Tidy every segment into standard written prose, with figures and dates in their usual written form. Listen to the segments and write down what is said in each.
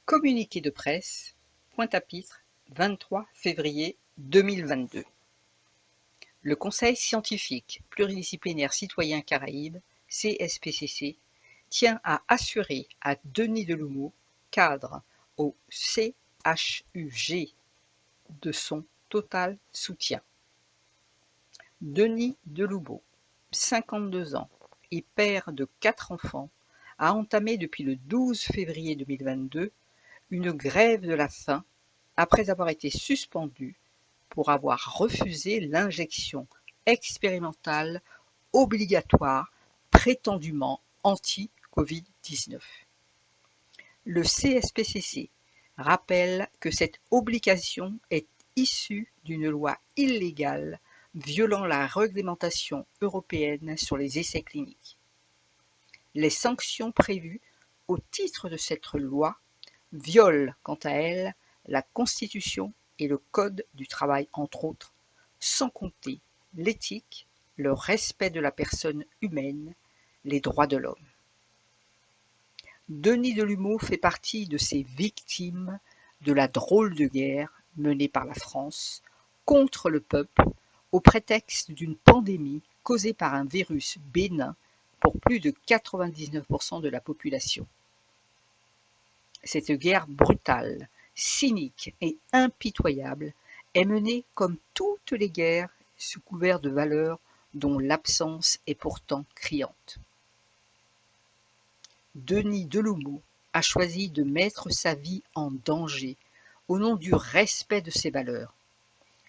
Communiqué de presse, Pointe-à-Pitre, 23 février 2022. Le Conseil scientifique pluridisciplinaire citoyen Caraïbes, CSPCC, tient à assurer à Denis Delumeau, cadre au CHUG, de son total soutien. Denis Delumeau, 52 ans et père de 4 enfants, a entamé depuis le 12 février 2022 une grève de la faim après avoir été suspendu pour avoir refusé l'injection expérimentale obligatoire prétendument anti-Covid-19. Le CSPCC rappelle que cette obligation est issue d'une loi illégale violant la réglementation européenne sur les essais cliniques. Les sanctions prévues au titre de cette loi violent quant à elles la Constitution et le Code du travail entre autres, sans compter l'éthique, le respect de la personne humaine, les droits de l'homme. Denis Delumeau fait partie de ces victimes de la drôle de guerre menée par la France contre le peuple au prétexte d'une pandémie causée par un virus bénin pour plus de 99% de la population. Cette guerre brutale, cynique et impitoyable est menée comme toutes les guerres sous couvert de valeurs dont l'absence est pourtant criante. Denis Delumeau a choisi de mettre sa vie en danger au nom du respect de ses valeurs.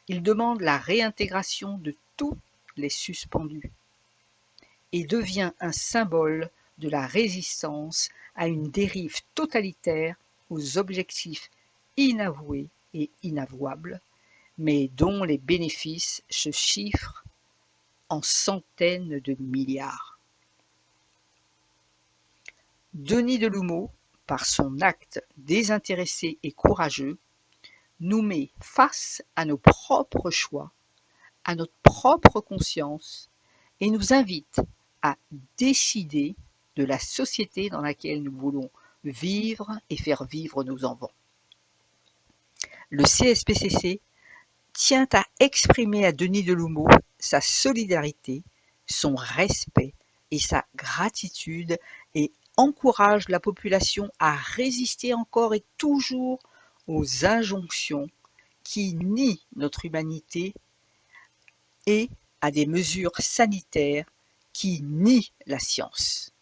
Il demande la réintégration de tous les suspendus et devient un symbole de la résistance à une dérive totalitaire aux objectifs inavoués et inavouables, mais dont les bénéfices se chiffrent en centaines de milliards. Denis Delumeau, par son acte désintéressé et courageux, nous met face à nos propres choix, à notre propre conscience, et nous invite à décider de la société dans laquelle nous voulons vivre et faire vivre nos enfants. Le CSPCC tient à exprimer à Denis Delumeau sa solidarité, son respect et sa gratitude et encourage la population à résister encore et toujours aux injonctions qui nient notre humanité et à des mesures sanitaires qui nient la science.